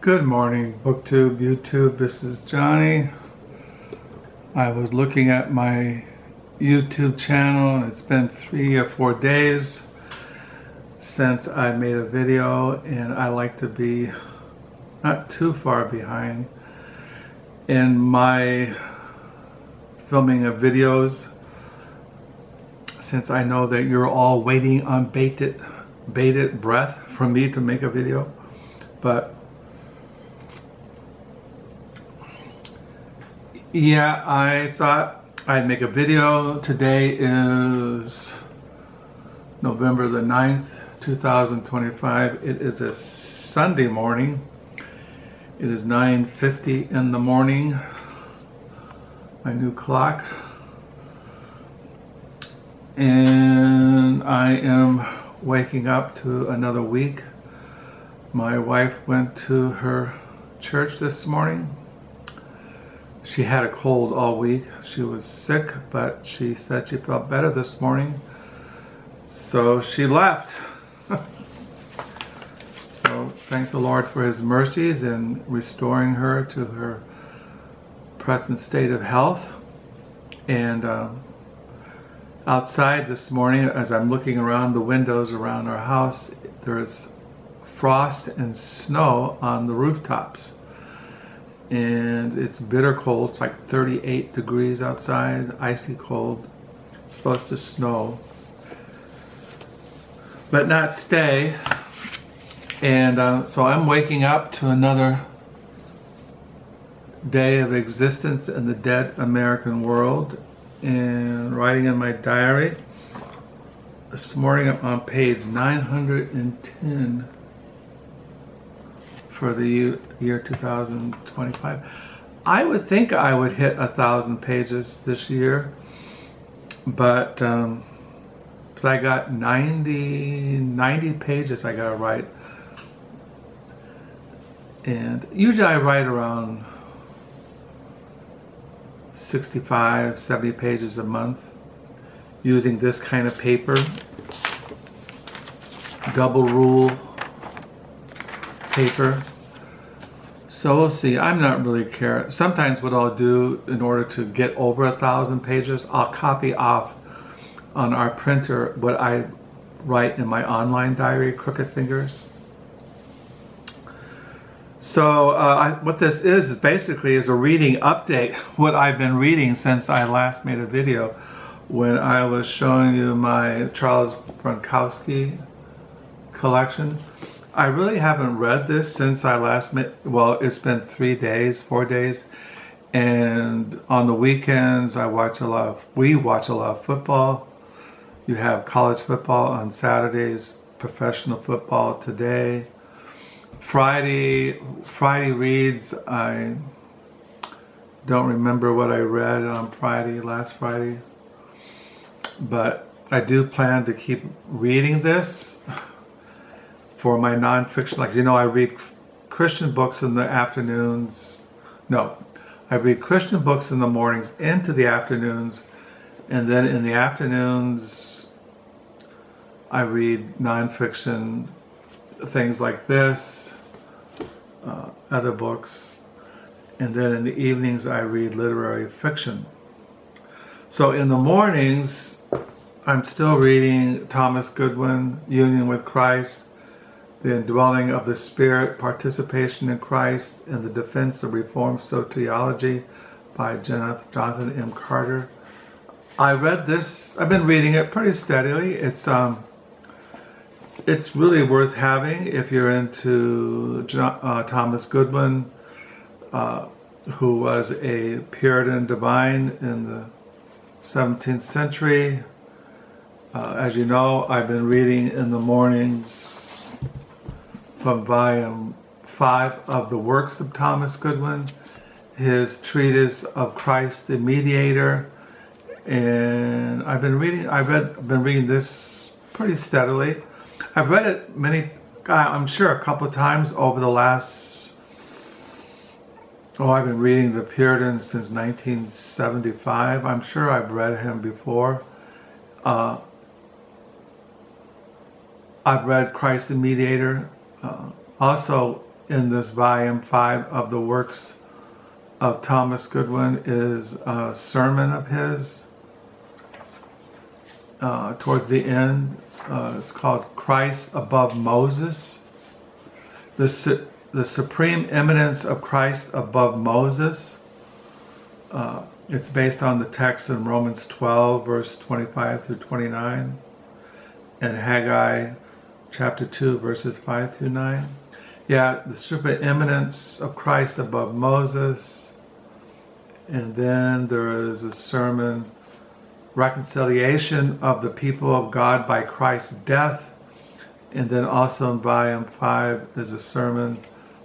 Good morning, BookTube, YouTube. This is Johnny. I was looking at my YouTube channel and it's been 3 or 4 days since I made a video, and I like to be not too far behind in my filming of videos, since I know that you're all waiting on bated breath for me to make a video. But yeah, I thought I'd make a video. Today is November the 9th, 2025. It is a Sunday morning. It is 9:50 in the morning. My new clock. And I am waking up to another week. My wife went to her church this morning. She had a cold all week. She was sick, but she said she felt better this morning. So she left. So thank the Lord for His mercies in restoring her to her present state of health. And outside this morning, as I'm looking around the windows around our house, there's frost and snow on the rooftops. And it's bitter cold. It's like 38 degrees outside, icy cold. It's supposed to snow, but not stay. And so I'm waking up to another day of existence in the dead American world, and writing in my diary. This morning I'm on page 910 for the year 2025. I would think I would hit 1,000 pages this year, but so I got 90 pages I gotta write. And usually I write around 65, 70 pages a month using this kind of paper, double rule paper. So we'll see. I'm not really care. Sometimes what I'll do in order to get over 1,000 pages, I'll copy off on our printer what I write in my online diary, Crooked Fingers. So what this is basically is a reading update, what I've been reading since I last made a video, when I was showing you my Charles Bukowski collection. I really haven't read this since I last met. Well, it's been 4 days, and on the weekends we watch a lot of football. You have college football on Saturdays, professional football today. Friday reads, I don't remember what I read on last Friday, but I do plan to keep reading this for my nonfiction. Like, you know, I read Christian books in the afternoons. No, I read Christian books in the mornings into the afternoons, and then in the afternoons I read nonfiction, things like this, other books, and then in the evenings I read literary fiction. So in the mornings I'm still reading Thomas Goodwin, Union with Christ, The Indwelling of the Spirit, Participation in Christ, and the Defense of Reformed Soteriology by Jonathan M. Carter. I read this, I've been reading it pretty steadily. It's really worth having if you're into Thomas Goodwin, who was a Puritan divine in the 17th century. As you know, I've been reading in the mornings from volume 5 of the works of Thomas Goodwin, his treatise of Christ the Mediator, and I've been reading this pretty steadily. I've read it I'm sure a couple of times over the last, I've been reading the Puritans since 1975. I'm sure I've read him before. I've read Christ the Mediator. Also, in this volume 5 of the works of Thomas Goodwin is a sermon of his towards the end. It's called Christ Above Moses. The supreme eminence of Christ above Moses. It's based on the text in Romans 12, verse 25 through 29, and Haggai chapter 2, verses 5 through 9. Yeah, the supereminence of Christ above Moses. And then there is a sermon, reconciliation of the people of God by Christ's death. And then also in volume 5 is a sermon,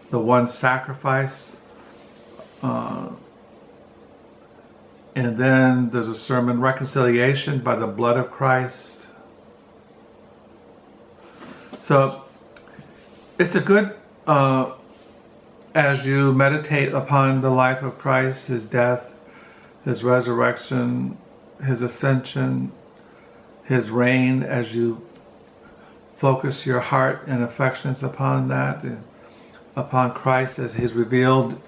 the one sacrifice. And then there's a sermon, reconciliation by the blood of Christ. So it's a good, as you meditate upon the life of Christ, his death, his resurrection, his ascension, his reign, as you focus your heart and affections upon that, upon Christ as he's revealed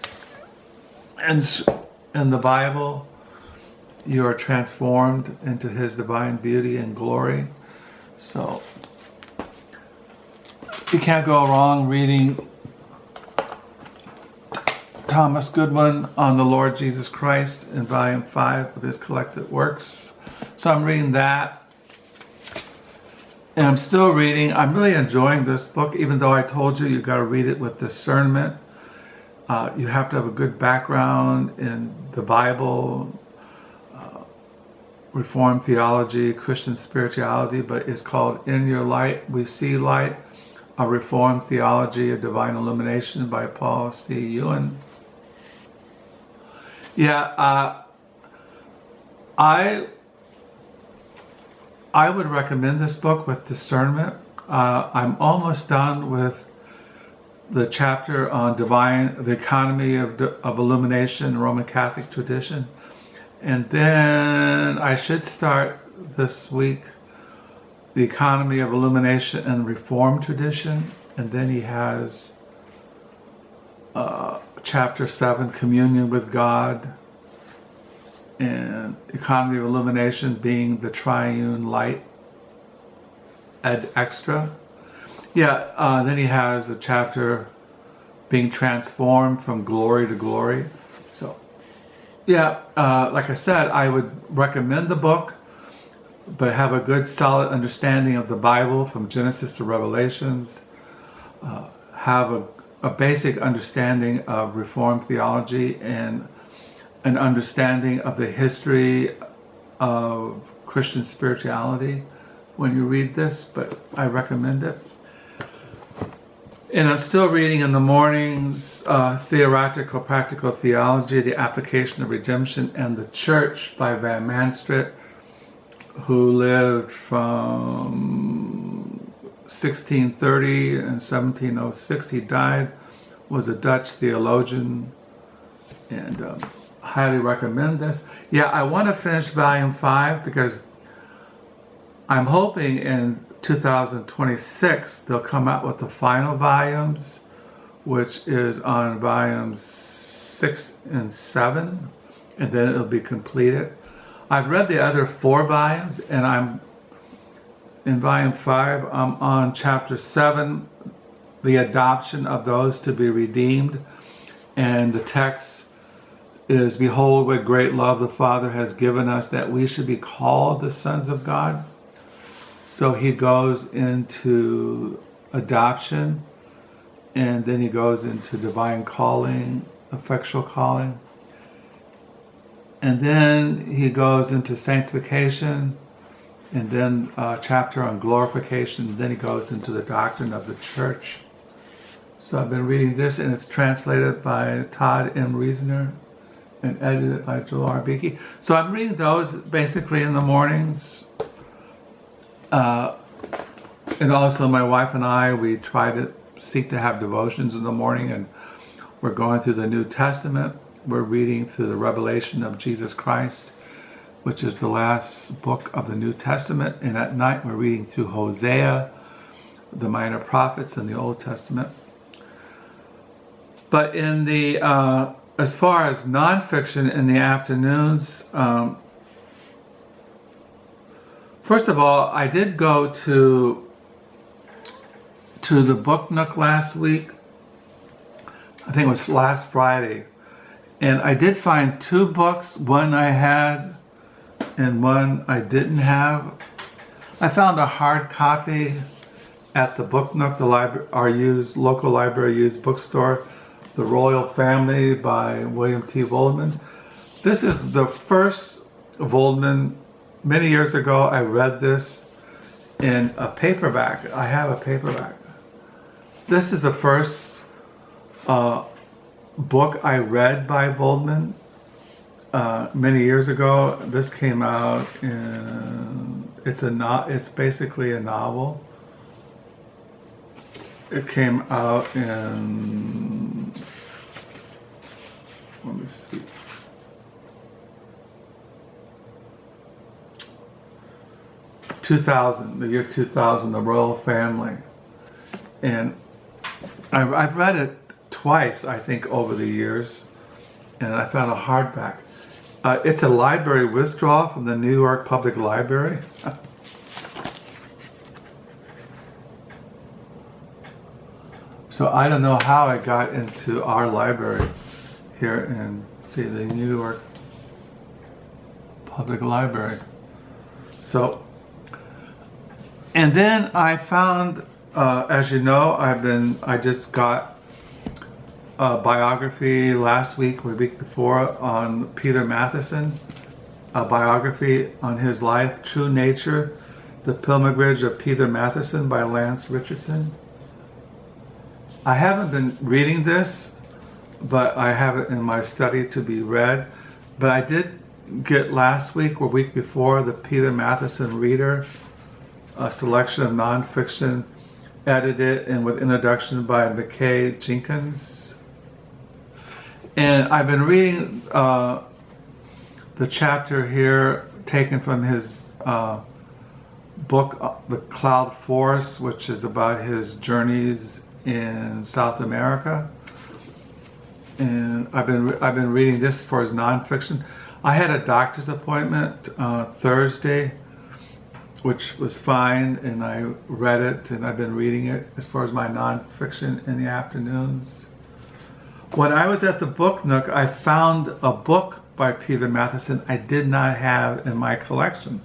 in the Bible, you are transformed into his divine beauty and glory. So you can't go wrong reading Thomas Goodwin on the Lord Jesus Christ in volume 5 of his collected works. So I'm reading that. And I'm still reading. I'm really enjoying this book, even though I told you got to read it with discernment. You have to have a good background in the Bible, Reformed theology, Christian spirituality, but it's called In Your Light, We See Light, a Reformed Theology of Divine Illumination by Paul C. Uyen. Yeah, I would recommend this book with discernment. I'm almost done with the chapter on the economy of illumination, Roman Catholic tradition. And then I should start this week the economy of illumination and Reformed tradition. And then he has chapter 7, communion with God, and economy of illumination being the triune light ad extra. Yeah, then he has a chapter being transformed from glory to glory. So yeah, like I said, I would recommend the book, but have a good solid understanding of the Bible from Genesis to Revelations. Have a basic understanding of Reformed theology and an understanding of the history of Christian spirituality when you read this, but I recommend it. And I'm still reading in the mornings Theoretical Practical Theology, The Application of Redemption and the Church by Van Mastricht, who lived from 1630 and 1706. He died, was a Dutch theologian, and highly recommend this. Yeah, I want to finish volume 5 because I'm hoping in 2026 they'll come out with the final volumes, which is on volumes 6 and 7, and then it'll be completed. I've read the other 4 volumes, and I'm in volume 5. I'm on chapter 7, the adoption of those to be redeemed, and the text is, behold, what great love the Father has given us, that we should be called the sons of God. So he goes into adoption, and then he goes into divine calling, effectual calling. And then he goes into sanctification, and then a chapter on glorification, and then he goes into the doctrine of the church. So I've been reading this, and it's translated by Todd M. Reasoner and edited by Joel R. Beeke. So I'm reading those basically in the mornings. And also my wife and I, we try to seek to have devotions in the morning, and we're going through the New Testament. We're reading through the revelation of Jesus Christ, which is the last book of the New Testament. And at night we're reading through Hosea, the minor prophets in the Old Testament. But in the as far as nonfiction in the afternoons, first of all, I did go to the Book Nook last week. I think it was last Friday, and I did find 2 books. One I had, and one I didn't have. I found a hard copy at the Book Nook, the library, our local library used bookstore, The Royal Family by William T. Voldman. This is the first Voldman. Many years ago, I read this in a paperback. I have a paperback. This is the first book I read by Voldman many years ago. This came out in, it's basically a novel. It came out in, let me see, the year 2000, The Royal Family. And I've read it twice, I think, over the years, and I found a hardback. It's a library withdrawal from the New York Public Library. So I don't know how it got into our library here in, see, the New York Public Library. So, and then I found, as you know, I just got a biography last week or the week before on Peter Matthiessen, a biography on his life, True Nature, The Pilgrimage of Peter Matthiessen by Lance Richardson. I haven't been reading this, but I have it in my study to be read. But I did get last week or week before the Peter Matthiessen Reader, a selection of nonfiction, edited and with introduction by McKay Jenkins. And I've been reading the chapter here taken from his book, The Cloud Forest, which is about his journeys in South America. And I've been reading this for his nonfiction. I had a doctor's appointment Thursday, which was fine, and I read it, and I've been reading it as far as my nonfiction in the afternoons. When I was at the Book Nook, I found a book by Peter Matthiessen I did not have in my collection,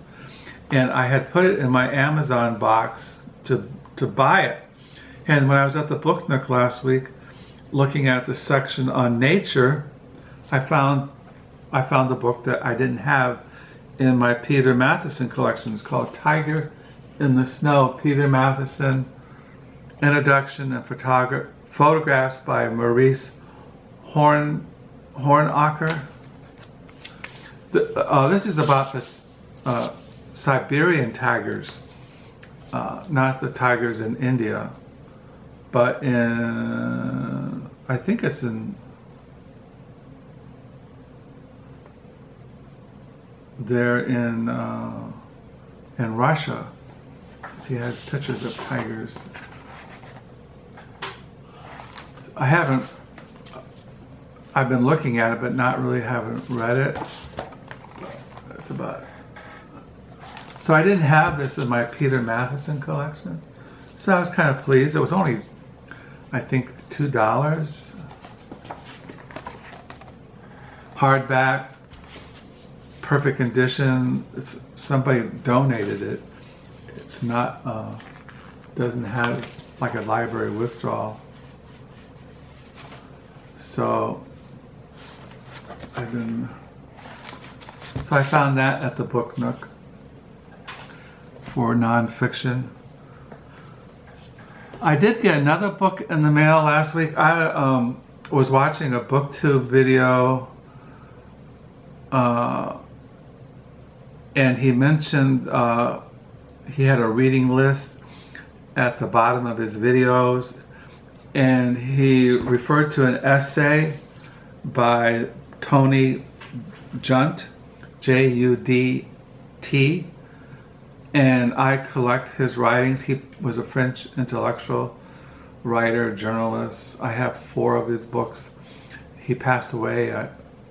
and I had put it in my Amazon box to buy it. And when I was at the Book Nook last week, looking at the section on nature, I found the book that I didn't have in my Peter Matthiessen collection. It's called Tiger in the Snow, Peter Matthiessen, Introduction and Photographs by Maurice Hornacher. This is about the Siberian tigers, not the tigers in India, but I think it's they're in Russia. So he has pictures of tigers. I've been looking at it, but not really haven't read it. That's about it. So I didn't have this in my Peter Matthiessen collection. So I was kind of pleased. It was only, I think, $2. Hardback, perfect condition. It's somebody donated it. It's not, doesn't have like a library withdrawal. So I found that at the Book Nook for nonfiction. I did get another book in the mail last week. I was watching a BookTube video, and he mentioned he had a reading list at the bottom of his videos, and he referred to an essay by Tony Judt, J-U-D-T, and I collect his writings. He was a French intellectual, writer, journalist. I have 4 of his books. He passed away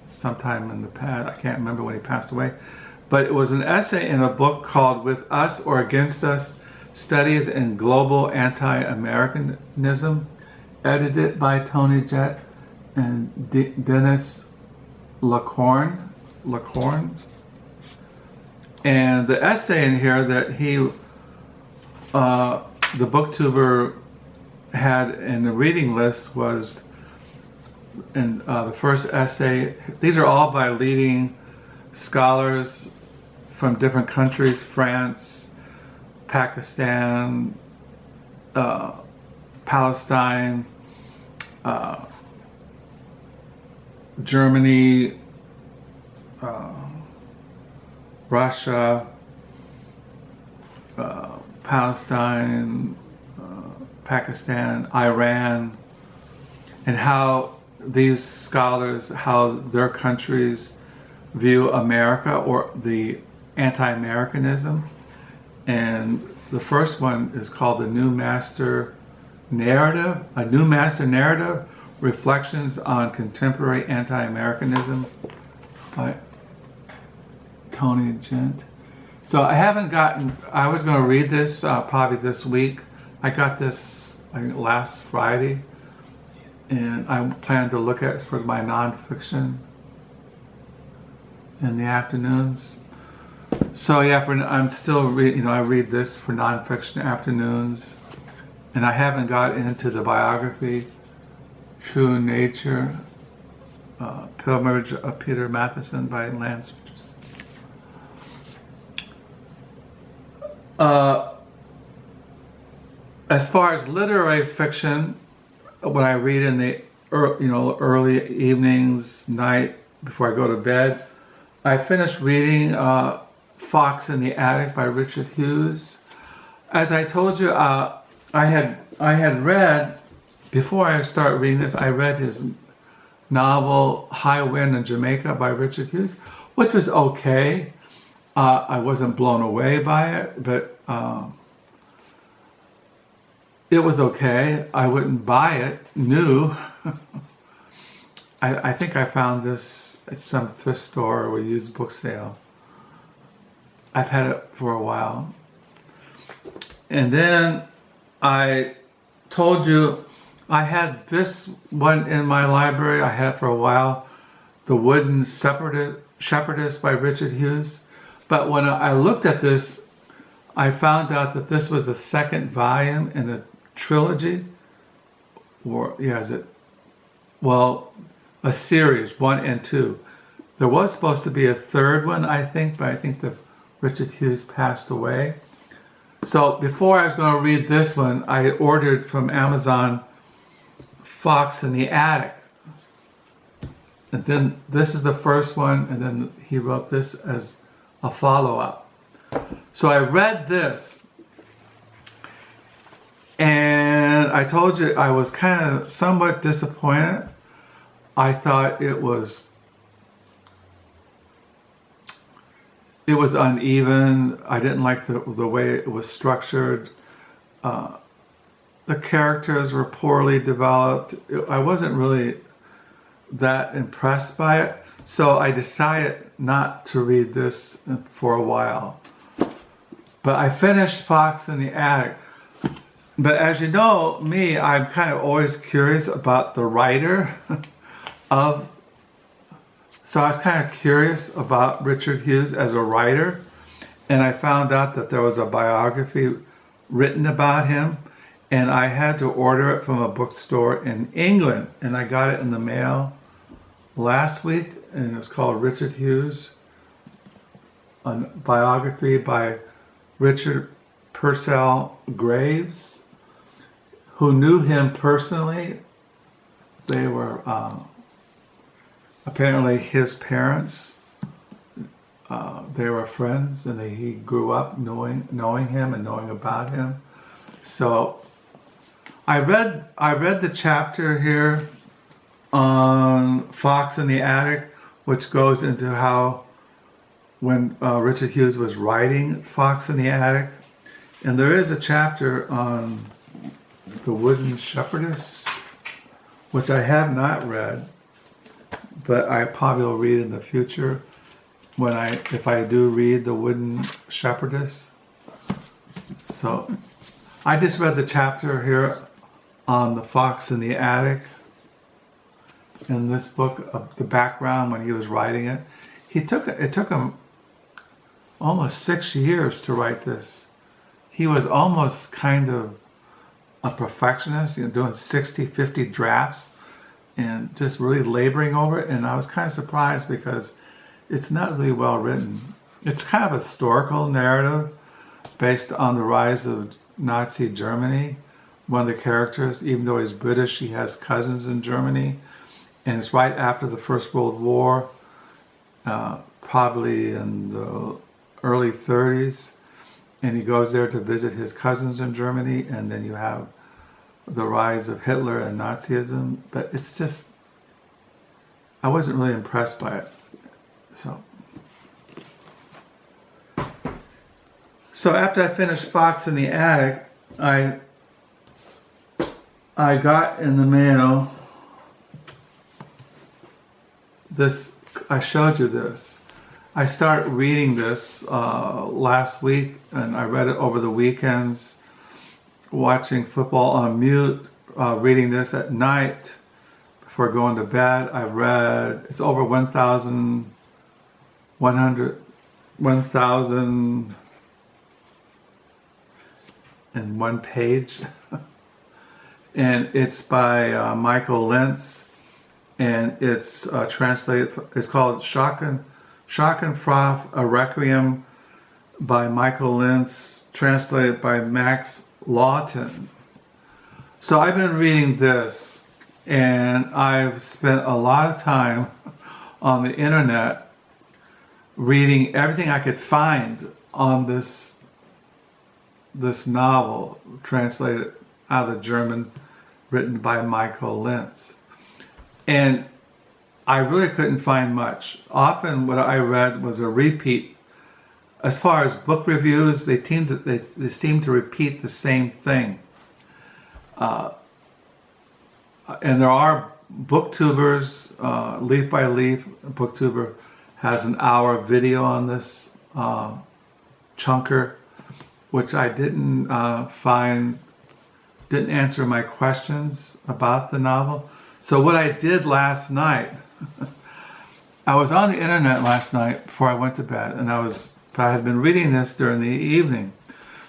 sometime in the past. I can't remember when he passed away. But it was an essay in a book called With Us or Against Us, Studies in Global Anti-Americanism, edited by Tony Judt and Denis Lacorne. And the essay in here that the booktuber had in the reading list was in the first essay. These are all by leading scholars from different countries: France, Pakistan, Palestine, Germany, Russia, Palestine, Pakistan, Iran, and how these scholars, how their countries view America or the anti-Americanism. And the first one is called The New Master Narrative, A New Master Narrative, Reflections on Contemporary Anti-Americanism by Tony Judt. So I haven't gotten, I was going to read this probably this week. I got this, I think, last Friday, and I plan to look at it for my nonfiction in the afternoons. So yeah, I'm still reading, I read this for nonfiction afternoons, and I haven't got into the biography, True Nature, Pilgrimage of Peter Matheson by Lance. As far as literary fiction, what I read in the early evenings, night before I go to bed, I finished reading Fox in the Attic by Richard Hughes. As I told you, I had read, before I started reading this, I read his novel High Wind in Jamaica by Richard Hughes, which was okay. I wasn't blown away by it, but it was okay. I wouldn't buy it new. I think I found this at some thrift store or used book sale. I've had it for a while. And then I told you I had this one in my library. I had it for a while, The Wooden Shepherdess by Richard Hughes. But when I looked at this, I found out that this was the second volume in a trilogy, or yeah, is it? Well, a series, 1 and 2. There was supposed to be a third one, I think, but I think that Richard Hughes passed away. So before I was going to read this one, I ordered from Amazon Fox in the Attic. And then this is the first one, and then he wrote this as a follow-up. So I read this, and I told you I was kind of somewhat disappointed. I thought it was uneven. I didn't like the way it was structured. The characters were poorly developed. I wasn't really that impressed by it. So I decided not to read this for a while. But I finished Fox in the Attic. But as you know, me, I'm kind of always curious about the writer of. So I was kind of curious about Richard Hughes as a writer. And I found out that there was a biography written about him. And I had to order it from a bookstore in England. And I got it in the mail last week. And it was called Richard Hughes, a biography by Richard Purcell Graves, who knew him personally. They were apparently his parents. They were friends, and he grew up knowing him and knowing about him. So I read the chapter here on Fox in the Attic, which goes into how when Richard Hughes was writing Fox in the Attic. And there is a chapter on The Wooden Shepherdess, which I have not read, but I probably will read in the future if I do read The Wooden Shepherdess. So I just read the chapter here on the fox in the attic in this book, the background when he was writing it. It took him almost 6 years to write this. He was almost kind of a perfectionist, doing 60, 50 drafts and just really laboring over it. And I was kind of surprised because it's not really well written. It's kind of a historical narrative based on the rise of Nazi Germany. One of the characters, even though he's British, he has cousins in Germany. And it's right after the First World War, probably in the early 30s. And he goes there to visit his cousins in Germany, and then you have the rise of Hitler and Nazism. But it's just, I wasn't really impressed by it. So after I finished Fox in the Attic, I got in the mail this. I showed you this. I started reading this last week, and I read it over the weekends, watching football on mute, reading this at night before going to bed. I read, it's over 1,001 page. And it's by Michael Lentz, and it's translated, it's called Schadenfreude, a Requiem by Michael Lentz, translated by Max Lawton. So I've been reading this, and I've spent a lot of time on the internet reading everything I could find on this novel, translated out of German, written by Michael Lentz. And I really couldn't find much. Often what I read was a repeat. As far as book reviews, they seem to repeat the same thing. And there are booktubers, Leaf by Leaf, booktuber has an hour video on this chunker, which I didn't didn't answer my questions about the novel. So what I did last night, I was on the internet last night before I went to bed, and I had been reading this during the evening.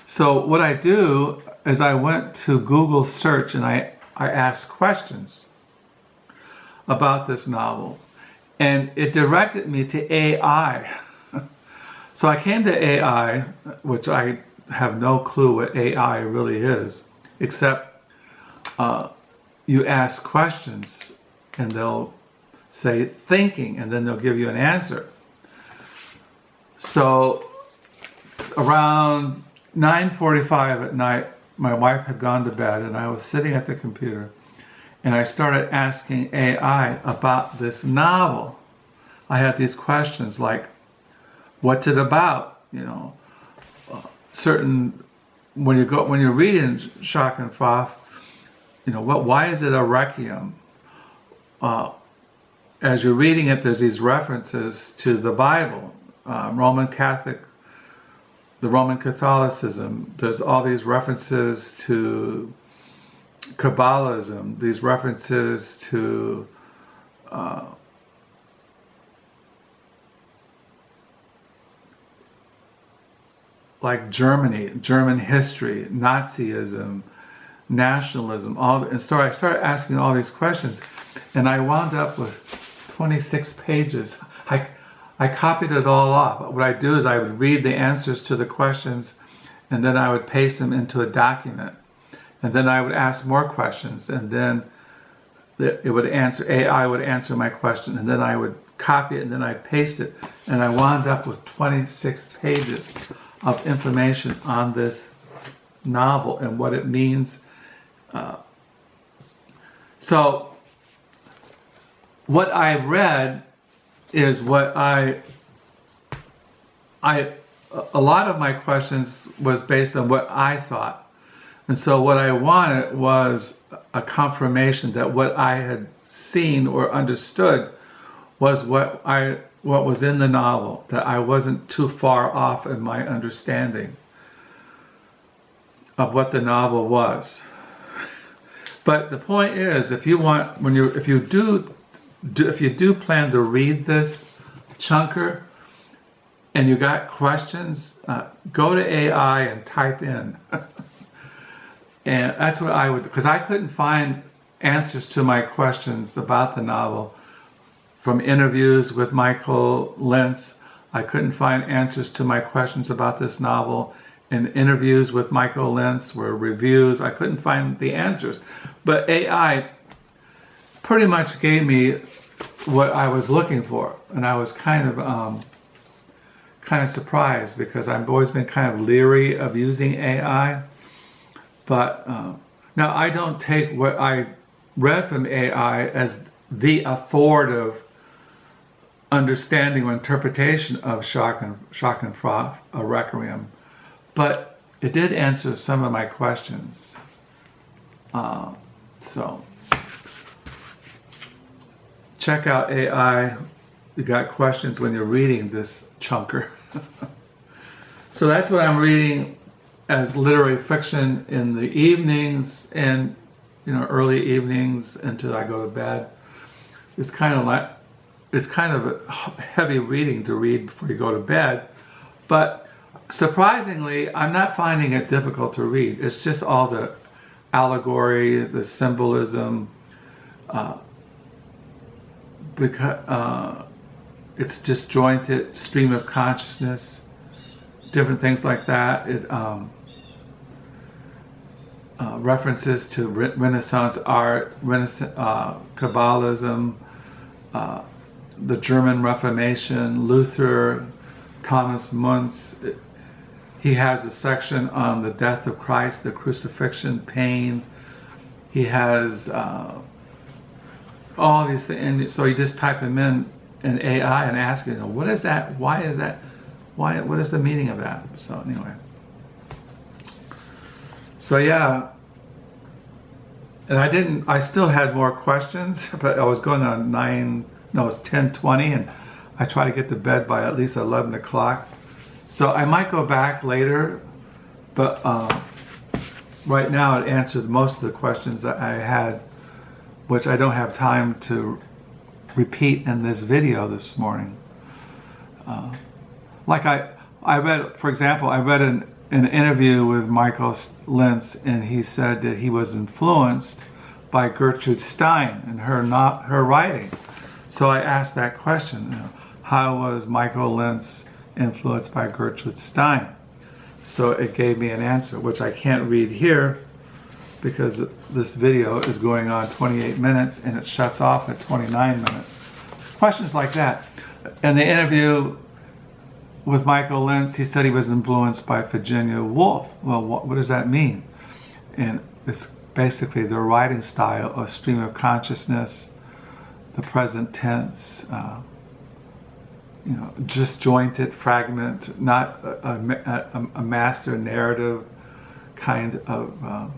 So what I do is I went to Google search and I asked questions about this novel, and it directed me to AI. So I came to AI, which I have no clue what AI really is, except you ask questions and they'll say thinking, and then they'll give you an answer. So around 9:45 at night, my wife had gone to bed, and I was sitting at the computer, and I started asking AI about this novel. I had these questions like, what's it about? When you're reading Schadenfreude, why is it a requiem? As you're reading it, there's these references to the Bible, the Roman Catholicism. There's all these references to Kabbalism, these references to like German history, Nazism, nationalism, and so I started asking all these questions, and I wound up with 26 pages. I copied it all off. What I do is I would read the answers to the questions, and then I would paste them into a document, and then I would ask more questions, and then AI would answer my question, and then I would copy it, and then I'd paste it, and I wound up with 26 pages of information on this novel and what it means. So what I read is what a lot of my questions was based on what I thought. And so what I wanted was a confirmation that what I had seen or understood was what was in the novel, that I wasn't too far off in my understanding of what the novel was. But the point is, if you do plan to read this chunker and you got questions, go to AI and type in. And that's what I would, because I couldn't find answers to my questions about the novel from interviews with Michael Lentz. I couldn't find answers to my questions about this novel in interviews with Michael Lentz, were reviews. I couldn't find the answers. But AI pretty much gave me what I was looking for. And I was kind of surprised, because I've always been kind of leery of using AI. But now I don't take what I read from AI as the authoritative understanding or interpretation of Schadenfreude, a Requiem, but it did answer some of my questions. So check out AI. You got questions when you're reading this chunker. So that's what I'm reading as literary fiction in the evenings, and early evenings until I go to bed. It's kind of a heavy reading to read before you go to bed, but surprisingly, I'm not finding it difficult to read. It's just all the allegory, the symbolism, because it's disjointed, stream of consciousness, different things like that. It references to Renaissance art, Kabbalism, the German Reformation, Luther, Thomas Muntz. He has a section on the death of Christ, the crucifixion, pain. He has all these things. So you just type them in AI and ask it, what is that? Why is that? What is the meaning of that? So anyway. So yeah. And I still had more questions, but I was going on it's 10:20, and I try to get to bed by at least 11 o'clock. So I might go back later, but right now it answered most of the questions that I had, which I don't have time to repeat in this video this morning. Like I read, for example, I read an interview with Michael Lentz, and he said that he was influenced by Gertrude Stein and her writing. So I asked that question, how was Michael Lentz influenced by Gertrude Stein? So it gave me an answer, which I can't read here because this video is going on 28 minutes and it shuts off at 29 minutes. Questions like that. In the interview with Michael Lentz, he said he was influenced by Virginia Woolf. Well, what does that mean? And it's basically their writing style, a stream of consciousness, the present tense, disjointed fragment, not a master narrative kind of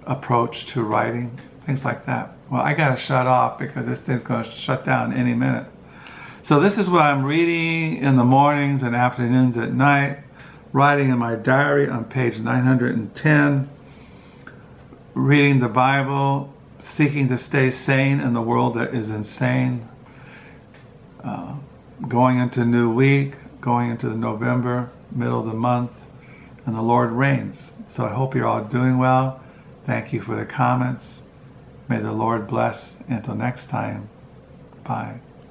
approach to writing, things like that. Well, I gotta shut off because this thing's gonna shut down any minute. So this is what I'm reading in the mornings and afternoons at night, writing in my diary on page 910, reading the Bible, seeking to stay sane in the world that is insane, going into new week, going into the November, middle of the month, and the Lord reigns. So I hope you're all doing well. Thank you for the comments. May the Lord bless. Until next time, bye.